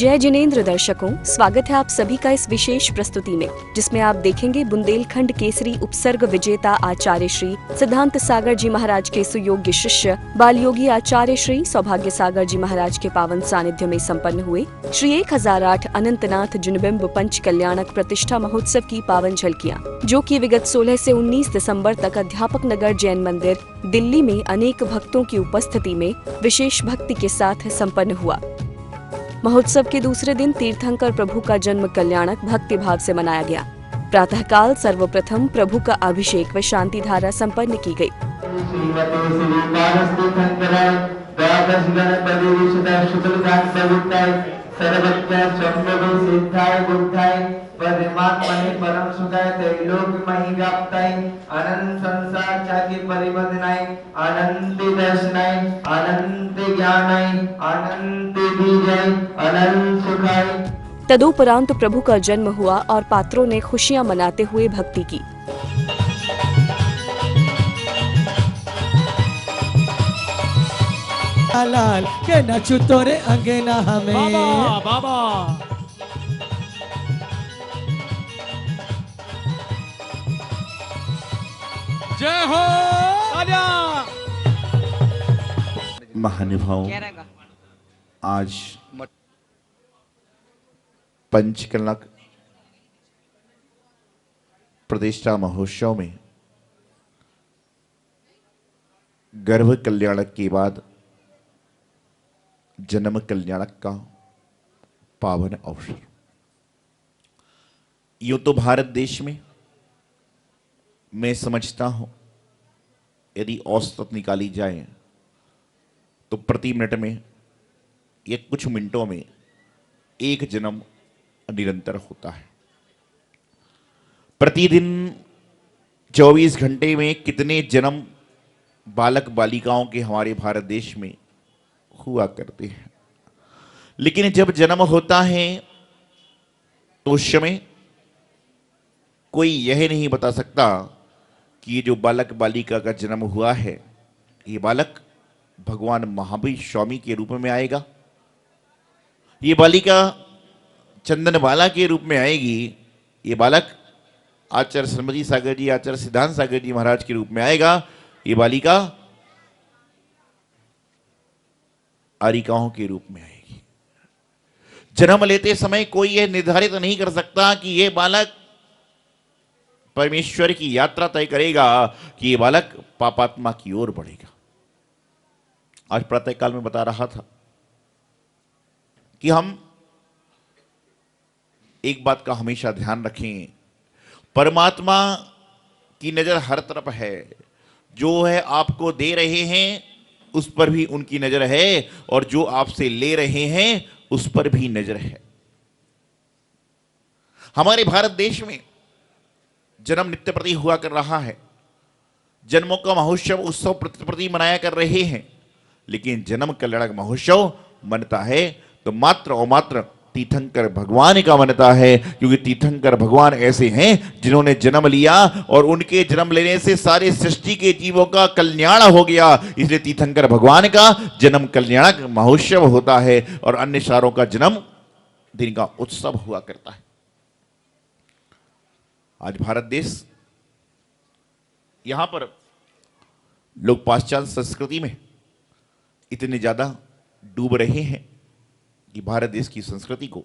जय जिनेंद्र दर्शकों, स्वागत है आप सभी का इस विशेष प्रस्तुति में, जिसमें आप देखेंगे बुंदेलखंड केसरी उपसर्ग विजेता आचार्य श्री सिद्धांत सागर जी महाराज के सुयोग्य शिष्य बाल योगी आचार्य श्री सौभाग्य सागर जी महाराज के पावन सानिध्य में संपन्न हुए श्री 1008 अनंतनाथ जिनबिंब पंच कल्याणक प्रतिष्ठा महोत्सव की पावन झलकियाँ, जो कि विगत 16 से 19 दिसंबर तक अध्यापक नगर जैन मंदिर दिल्ली में अनेक भक्तों की उपस्थिति में विशेष भक्ति के साथ संपन्न हुआ। महोत्सव के दूसरे दिन तीर्थंकर प्रभु का जन्म कल्याणक भक्ति भाव से मनाया गया। प्रातःकाल सर्वप्रथम प्रभु का अभिषेक व शांति धारा संपन्न की गई। परमात्मने परम सुखाय त्रैलोक महिगाप्ताय अनंत संसार चाकी परिबंधनाय अनंत दर्शनाय अनंत ज्ञानाय अनंत विजय अनंत सुखाय। तदुपरांत प्रभु का जन्म हुआ और पात्रों ने खुशियां मनाते हुए भक्ति की। लाल के नचु तोरे अंगना हमें बाबा बाबा जय हो आजा। महानुभाव, आज पंचकलक प्रतिष्ठा महोत्सव में गर्भ कल्याणक के बाद जन्म कल्याणक का पावन अवसर। यूं तो भारत देश में मैं समझता हूं यदि औसत निकाली जाए तो प्रति मिनट में या कुछ मिनटों में एक जन्म निरंतर होता है। प्रतिदिन 24 घंटे में कितने जन्म बालक बालिकाओं के हमारे भारत देश में हुआ करते हैं, लेकिन जब जन्म होता है तो उस समय कोई यह नहीं बता सकता कि ये जो बालक बालिका का जन्म हुआ है, ये बालक भगवान महावीर स्वामी के रूप में आएगा, ये बालिका चंदन बाला के रूप में आएगी, ये बालक आचार्य श्रीमती सागर जी आचार्य सिद्धांत सागर जी महाराज के रूप में आएगा, ये बालिका आरिकाओं के रूप में आएगी। जन्म लेते समय कोई यह निर्धारित नहीं कर सकता कि यह बालक परमेश्वर की यात्रा तय करेगा कि यह बालक पापात्मा की ओर बढ़ेगा। आज प्रातःकाल में बता रहा था कि हम एक बात का हमेशा ध्यान रखें, परमात्मा की नजर हर तरफ है, जो है आपको दे रहे हैं उस पर भी उनकी नजर है, और जो आपसे ले रहे हैं उस पर भी नजर है। हमारे भारत देश में जन्म नित्य प्रति हुआ कर रहा है, जन्मों का महोत्सव उत्सव प्रति मनाया कर रहे हैं, लेकिन जन्म कल्याणक महोत्सव मनता है तो मात्र और मात्र तीर्थंकर भगवान का मनता है, क्योंकि तीर्थंकर भगवान ऐसे हैं जिन्होंने जन्म लिया और उनके जन्म लेने से सारे सृष्टि के जीवों का कल्याण हो गया। इसलिए तीर्थंकर भगवान का जन्म कल्याणक महोत्सव होता है और अन्य सारों का जन्म दिन का उत्सव हुआ करता है। आज भारत देश, यहां पर लोग पाश्चात्य संस्कृति में इतने ज्यादा डूब रहे हैं कि भारत देश की संस्कृति को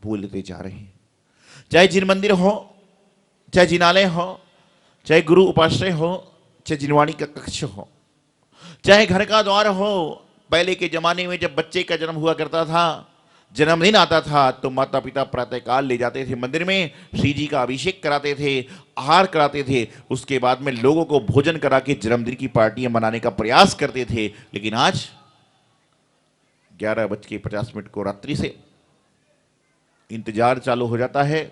भूलते जा रहे हैं। चाहे जिन मंदिर हो, चाहे जिनालय हो, चाहे गुरु उपाश्रय हो, चाहे जिनवाणी का कक्ष हो, चाहे घर का द्वार हो। पहले के जमाने में जब बच्चे का जन्म हुआ करता था, जन्मदिन आता था, तो माता पिता प्रातःकाल ले जाते थे मंदिर में, श्री जी का अभिषेक कराते थे, आहार कराते थे, उसके बाद में लोगों को भोजन करा के जन्मदिन की पार्टियां मनाने का प्रयास करते थे। लेकिन आज 11:50 को रात्रि से इंतजार चालू हो जाता है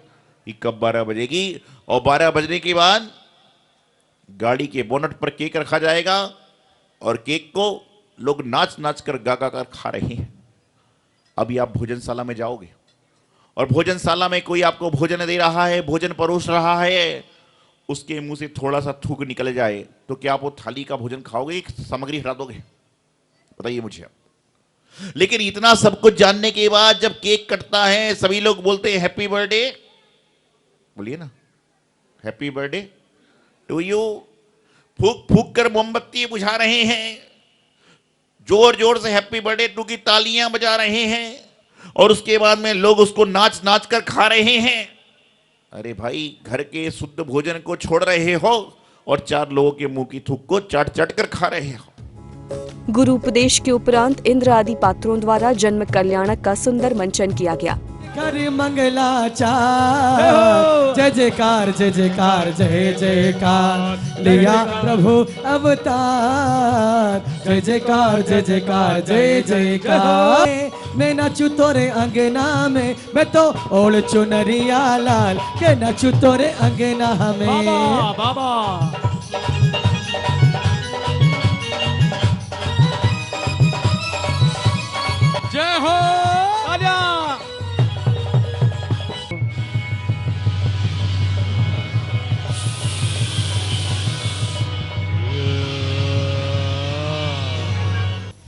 कि कब 12 बजेगी, और 12 बजने के बाद गाड़ी के बोनट पर केक रखा जाएगा और केक को लोग नाच नाच कर गा गा कर खा रहे हैं। अभी आप भोजनशाला में जाओगे और भोजनशाला में कोई आपको भोजन दे रहा है, भोजन परोस रहा है, उसके मुंह से थोड़ा सा थूक निकल जाए तो क्या आप वो थाली का भोजन खाओगे, सामग्री हटा दोगे? बताइए मुझे आप। लेकिन इतना सब कुछ जानने के बाद जब केक कटता है सभी लोग बोलते हैं हैप्पी बर्थडे, बोलिए ना हैप्पी बर्थडे टू यू, फूक फूक कर मोमबत्ती बुझा रहे हैं, जोर जोर से हैप्पी बर्थडे टू की तालियां बजा रहे हैं और उसके बाद में लोग उसको नाच नाच कर खा रहे हैं। अरे भाई, घर के शुद्ध भोजन को छोड़ रहे हो और चार लोगों के मुंह की थूक को चाट चाट कर खा रहे हो। गुरु उपदेश के उपरांत इंद्र आदि पात्रों द्वारा जन्म कल्याणक का सुंदर मंचन किया गया। कर मंगलाचार, जय जयकार जय जयकार जय जयकार, लिया प्रभु अवतार, जय जयकार जय जयकार जय जयकार। मैं नाचू तोरे अंगना में, मैं तो ओढ़ चुनरिया लाल के नाचू तोरे अंगना में। बाबा बाबा जय हो तालियां।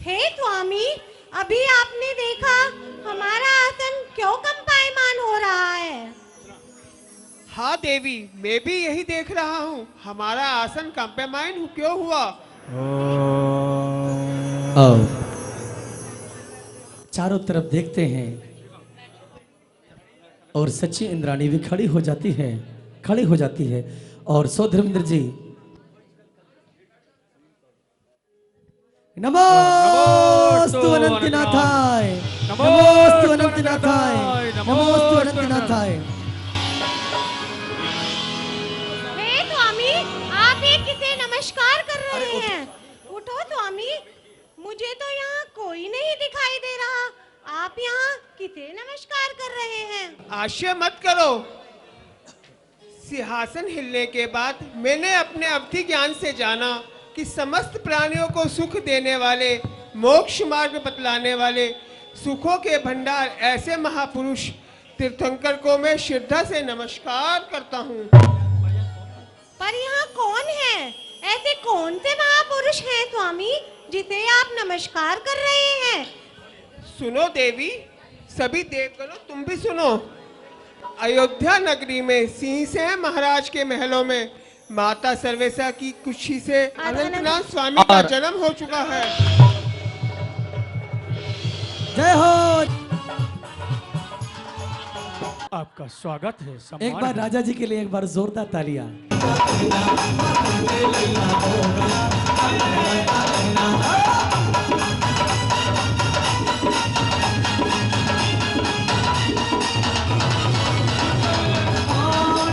हे स्वामी, अभी आपने देखा हमारा आसन क्यों कंपायमान हो रहा है? हाँ देवी, मैं भी यही देख रहा हूँ, हमारा आसन कंपायमान क्यों हुआ? आओ चारों तरफ देखते हैं और सच्ची इंद्राणी भी खड़ी हो जाती है और सो धर्मेंद्र जी नमोस्तु अनंतनाथाय, नमोस्तु अनंतनाथाय, नमोस्तु अनंतनाथाय। हे स्वामी, आप ये किसे नमस्कार कर रहे हैं? उठो स्वामी, मुझे तो यहाँ कोई नहीं दिखाई दे रहा। आप यहाँ किसे नमस्कार कर रहे हैं? आश्चर्य मत करो, सिंहासन हिलने के बाद मैंने अपने अवधि ज्ञान से जाना कि समस्त प्राणियों को सुख देने वाले, मोक्ष मार्ग बतलाने वाले, सुखों के भंडार ऐसे महापुरुष तीर्थंकर को मैं श्रद्धा से नमस्कार करता हूँ। पर यहाँ कौन है? ऐसे कौन से महापुरुष हैं स्वामी जिसे आप नमस्कार कर रहे हैं? सुनो देवी, सभी देवगणों तुम भी सुनो। अयोध्या नगरी में सिंहसेन महाराज के महलों में माता सर्वेशा की खुशी से अनंतनाथ स्वामी का जन्म हो चुका है। जय हो। आपका स्वागत है, सम्मान एक बार है। राजा जी के लिए एक बार जोरदार तालियां।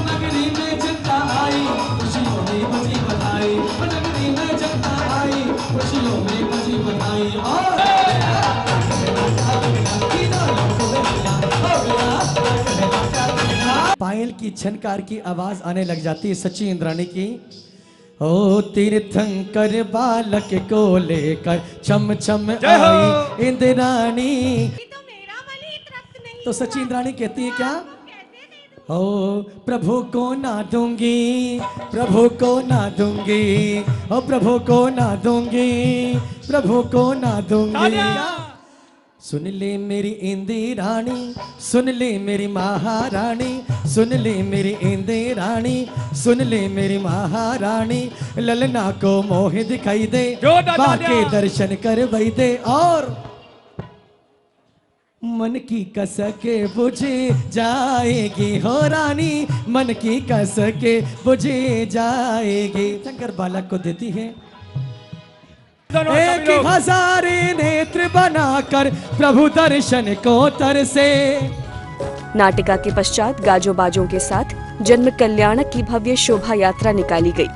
नगरी में जनता आई, खुशियों में बजी बधाई, नगरी में जनता आई, खुशियों में बजी बधाई। और पायल की छनकार की आवाज आने लग जाती है सच्ची इंद्राणी की। ओ तीर्थंकर बालक को लेकर छम छम आई इंद्राणी। ये तो मेरा बल ही तृप्त नहीं तो सच्ची हुआ। इंद्राणी कहती है क्या? कैसे दे दूं? ओ प्रभु को ना दूंगी, प्रभु को ना दूंगी, ओ प्रभु को ना दूंगी, प्रभु को ना दूंगी। सुन ले मेरी इंदिराणी, सुन ले मेरी महारानी, सुन ले मेरी इंदिराणी, सुन ले मेरी महारानी। ललना को मोह दिखाई दे, बाके दर्शन कर वही दे। और मन की कसके बुझे जाएगी हो रानी, मन की कसके बुझे जाएगी। शंकर बालक को देती है एक हजारे नेत्र बनाकर प्रभु दर्शन को तरसे। नाटिका के पश्चात गाजो बाजों के साथ जन्म कल्याणक की भव्य शोभा यात्रा निकाली गई।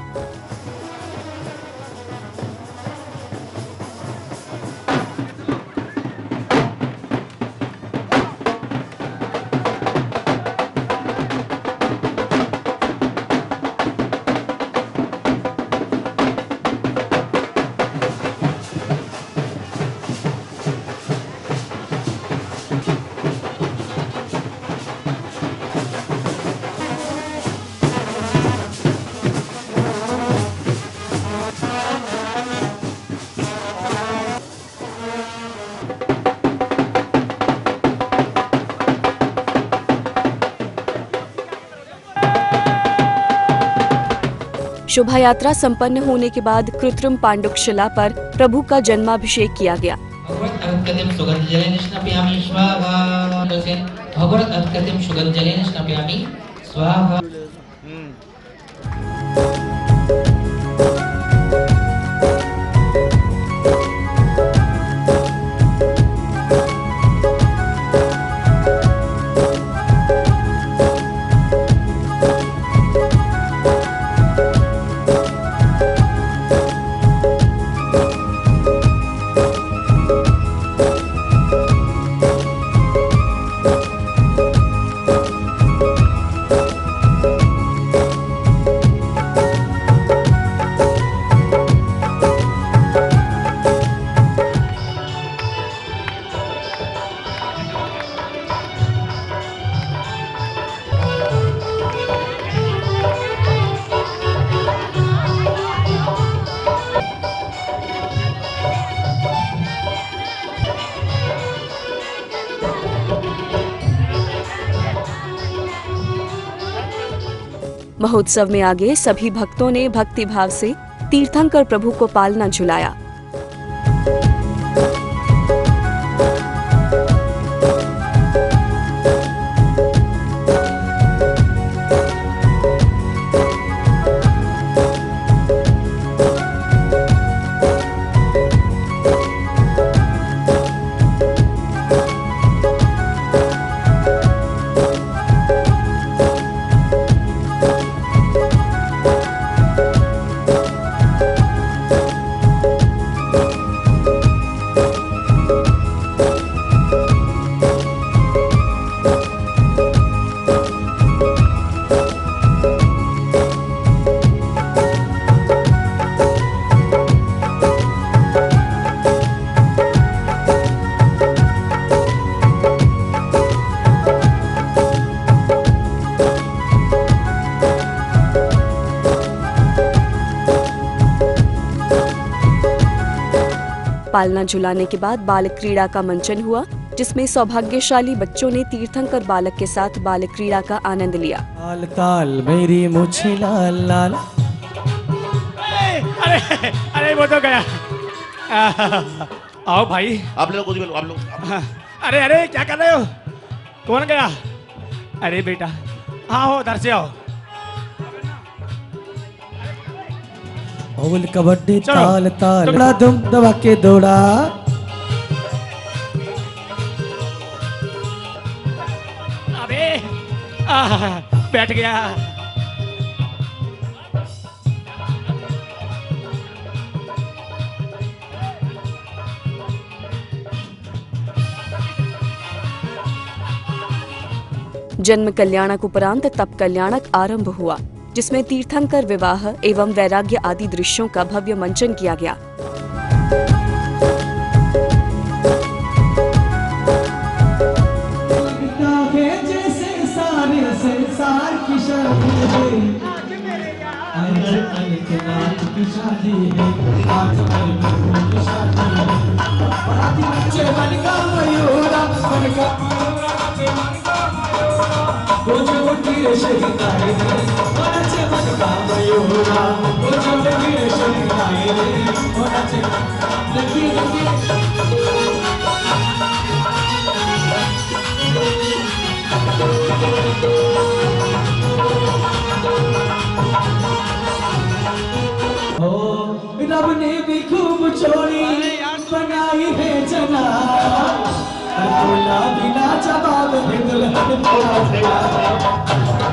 शोभा यात्रा संपन्न होने के बाद कृत्रिम पांडुक शिला पर प्रभु का जन्माभिषेक किया गया। भगवत अर्घ्यं सुगन्धजलेन स्नापयामि स्वाहा। भगवत अर्घ्यं सुगन्धजलेन स्नापयामि स्वाहा। महोत्सव में आगे सभी भक्तों ने भक्ति भाव से तीर्थंकर प्रभु को पालना झुलाया। पालना झुलाने के बाद बाल क्रीड़ा का मंचन हुआ, जिसमें सौभाग्यशाली बच्चों ने तीर्थंकर बालक के साथ बाल क्रीड़ा का आनंद लिया। ताल ताल मेरी मुझे लाल लाल। अरे अरे वो तो गया। आओ भाई। आप लोग कुछ बोलो, आप लोग। अरे अरे क्या कर रहे हो? कौन गया? अरे बेटा हाँ हो, उधर से आओ। ओवल कबड्डी चलो, ताल ताल चलो। बड़ा दुम दबा के दौड़ा। अबे बैठ गया। जन्म कल्याणक उपरांत तप कल्याणक आरंभ हुआ, जिसमें तीर्थंकर विवाह एवं वैराग्य आदि दृश्यों का भव्य मंचन किया गया। जैसे सारे संसार की शादी है, अंदर अनंतनाथ की शादी है, आज अनंत की शादी है। बाराती बच्चे मन का मयूरा, मन का वो जो गिरे शहीदाए रे, बच्चे मन का मयूरा, वो जो गिरे शहीदाए रे, बच्चे लगी लगी। रब ने भी खूब छोड़ी बनाई है जना, दूल्हा बिना जवाब है दुल्हन बुलाया,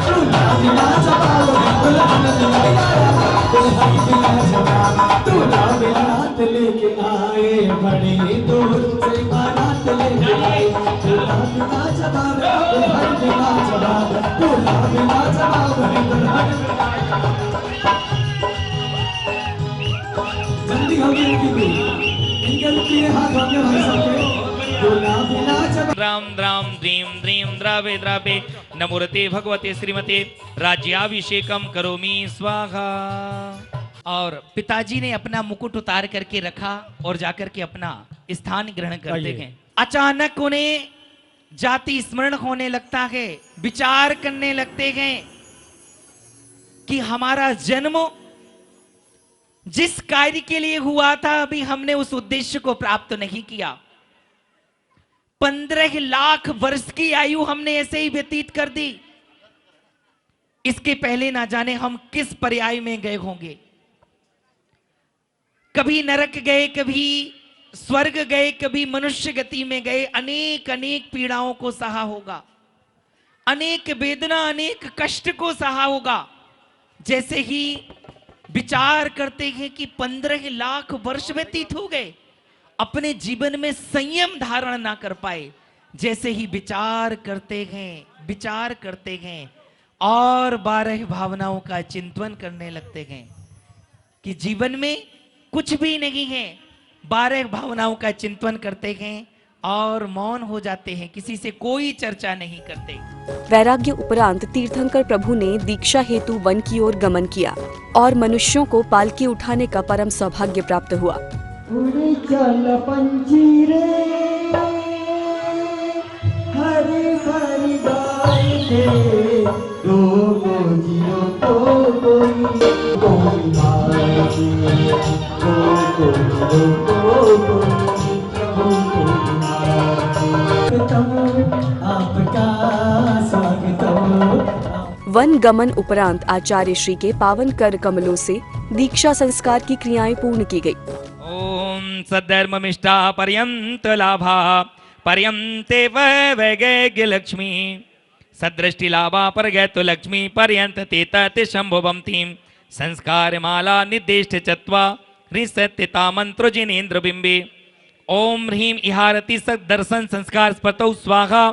दूल्हा बिना जवाब है दुल्हन बुलाया, दुल्हन बिना जवाब दूल्हा बारात लेके आए, बड़ी दूर से बारात लेके आए, दूल्हा बिना जवाब दुल्हन बिना जवाब, दूल्हा बिना जवाब है दुल्हन। जल्दी हो गई इनके हाथों में भाई सबके राम द्राम द्रीम द्रीम द्रावे द्रावे नमोरते भगवते श्रीमते राज्याभिषेकम करोमि स्वाहा। और पिताजी ने अपना मुकुट उतार करके रखा और जाकर के अपना स्थान ग्रहण करते हैं। अचानक उन्हें जाति स्मरण होने लगता है, विचार करने लगते हैं कि हमारा जन्म जिस कार्य के लिए हुआ था अभी हमने उस उद्देश्य को प्राप्त नहीं किया। 15 लाख वर्ष की आयु हमने ऐसे ही व्यतीत कर दी। इसके पहले ना जाने हम किस पर्याय में गए होंगे। कभी नरक गए, कभी स्वर्ग गए, कभी मनुष्य गति में गए, अनेक अनेक पीड़ाओं को सहा होगा, अनेक वेदना, अनेक कष्ट को सहा होगा। जैसे ही विचार करते हैं कि 15 लाख वर्ष व्यतीत हो गए, अपने जीवन में संयम धारण ना कर पाए, जैसे ही विचार करते हैं और 12 भावनाओं का चिंतन करने लगते हैं कि जीवन में कुछ भी नहीं है, 12 भावनाओं का चिंतन करते हैं और मौन हो जाते हैं, किसी से कोई चर्चा नहीं करते। वैराग्य उपरांत तीर्थंकर प्रभु ने दीक्षा हेतु वन की ओर गमन किया और मनुष्यों को पालकी उठाने का परम सौभाग्य प्राप्त हुआ। उड़ी चल पंछी रे, हरी भरी गाय दे, दो जियो कोई आपका स्वागतम। वन गमन उपरांत आचार्य श्री के पावन कर कमलों से दीक्षा संस्कार की क्रियाएं पूर्ण की गई। ओम सद्धर्ममिष्टा पर्यंत लाभा पर्यंते वैगैग्य लक्ष्मी सदृष्टि लाभा पर गैत लक्ष्मी पर्यंत तेत शंभुवम तीम संस्कार माला निर्देष्ट चत्वा ऋसत्यता मंत्र जिनेन्द्र बिंबे। ओम ह्रीम इहारति सदर्शन संस्कार स्पतौ स्वाहा।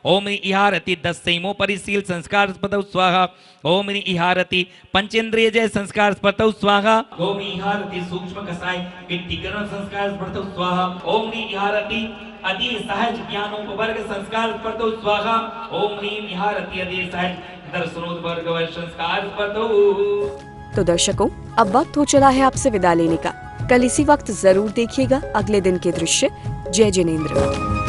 ओम इहारति 10 संयमों परिशील संस्कार स्पतौ स्वाहा। ओम इहारति पंचेंद्रिय जय संस्कार स्पतौ स्वाहा। ओम इहारति सूक्ष्म कसाय किट्टीकरण संस्कार स्पतौ स्वाहा। ओम इहारति अति सहज ज्ञानोपवर्ग संस्कार स्पतौ स्वाहा। ओम इहारति अति सहज दर्शनोपवर्ग संस्कार स्पतौ। तो दर्शकों, अब वक्त हो चला है आपसे विदा लेने का। कल इसी वक्त जरूर देखिएगा अगले दिन के दृश्य। जय जिनेंद्र।